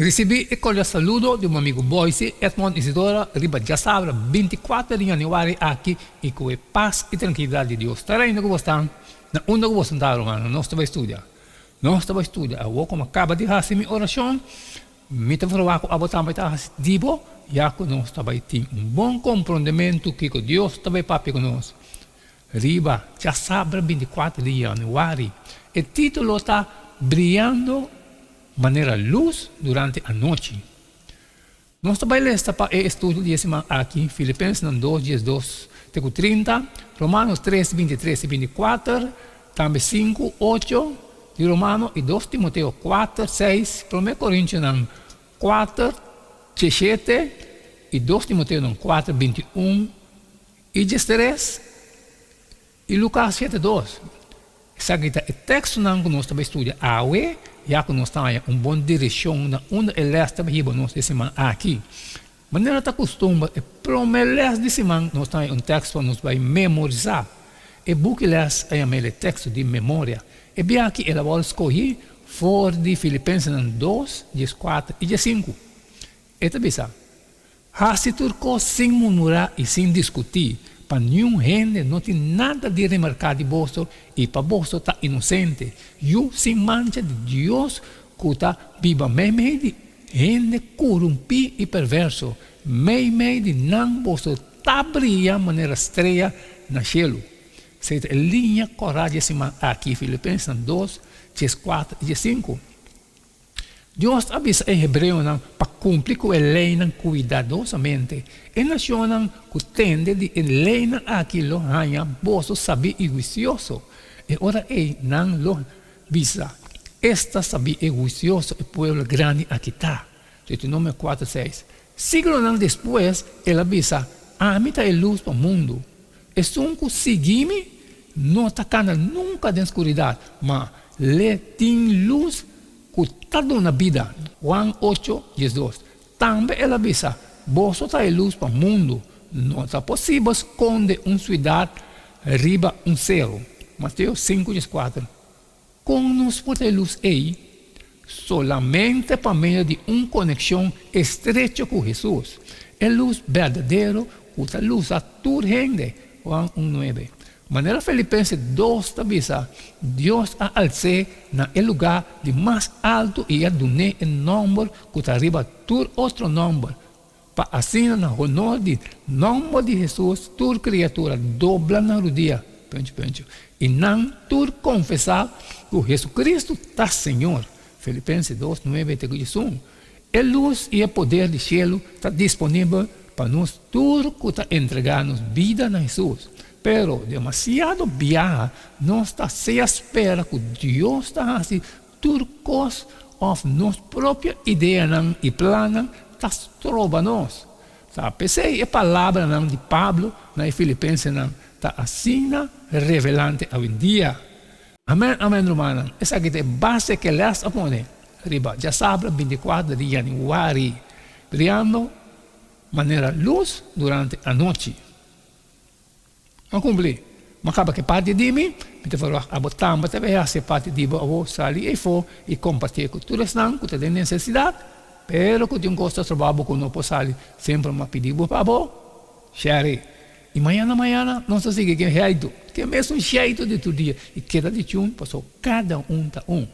Recibí el cordial saludo de un amigo Boise, Edmond Isidora, riba ya sabrá, 24 de januario aquí, y con paz y tranquilidad de Dios. Estará indo que você está, na onda que você está, hermano, nós estamos estudando. Nós estamos estudando. Eu como acaba de fazer minha oração, me te falar com a botar mais dibo, já que nós estamos tendo bom compreendimento que Deus também papi conosco. Riba, já sabe, 24 de januário. O título está brilhando maneira luz durante a noite. Nós também lemos para o estudo de semana aqui, Filipenses 2, 12, 30, Romanos 3, 23 e 24, também 5, 8 de Romanos e 2 Timoteo 4, 6, 1 Coríntios 4, 17 e 2 Timoteo 4, 21 e 13 e Lucas 7, 2. Sabe que o texto não que nós também estudamos, já que nós estamos em uma boa direção, onde ele está riba nós de semana aqui. Maneira está costuma, é promessa de semana nós estamos em um texto que nós vai memorizar. E book les é o texto de memória. E bem aqui ela vai escolher fora de Filipenses 2, 14 e 15. E também sabe, se turco sem murmurar e sem discutir, para nenhum gente não tem nada de remarcar de bolso e para bolso está inocente. Eu sem mancha de Deus que está viva meio de gente corrompido e perverso. Meio de não bolso está brilhando de maneira estreia na cielo. Se a linha coragem aqui, Filipenses 2, 14 e 15. Deus avisa em hebreu para cumprir com a lei cuidadosamente. E nação que tende de lei aquilo ganha bolso saber e juicioso. E ora não lo visa. Esta saber e juicioso é o povo grande aqui está. Deuteronômio 4, 6. Siglo depois, ele avisa, a mim está a luz para o mundo. E se um seguir-me, não está nunca na escuridão, mas ele tem luz que está na vida. Juan 8, 12. Também ela avisa, você está a luz para o mundo. Não é possível esconder uma cidade riba céu. Mateus 5, 14. Como nos pode a luz aí? Solamente por meio de uma conexão estreita com Jesus. É luz verdadeira, que a luz a toda gente. Juan 1:9. Maneira Filipenses 2 avisa, Deus a alce na el lugar de mais alto e a doné o nome que arriba todo outro nome. Para assim, na honor de nome de Jesus, toda criatura dobla na rodilha. E não toda confessar que Jesus Cristo está Senhor. Filipenses 2, 9 e 21. A luz e o poder do cielo está disponível para nós tudo que está entregar-nos vida na Jesus. Pero demasiado viaja, não está se espera que Deus está assim, tudo coisa of nossa própria ideia e plano está trova nós. Sabe, a palavra de Pablo na Filipenses está assim revelante hoje em dia. Amém, amém, romana. Essa aqui é a base que elas apone. Riba, já sabe, 24 de januário, brilhando maneira luz durante a noite. Vamos cumprir. Mas acaba que parte de mim, me falou, a botar, mas também a ser parte de você, sair e for, e compartilhar com todos os que têm necessidade, pero que tem gosto de trabalhar com não posso sair, sempre me pedir para você, share. E amanhã, nós vamos seguir que é jeito, que é mesmo jeito de todo dia, e queda de um, passou cada um tá um.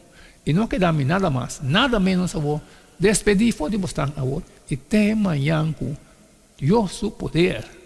E não queda nada mais, nada menos a você, despedir, for de você, e até amanhã com Deus poder.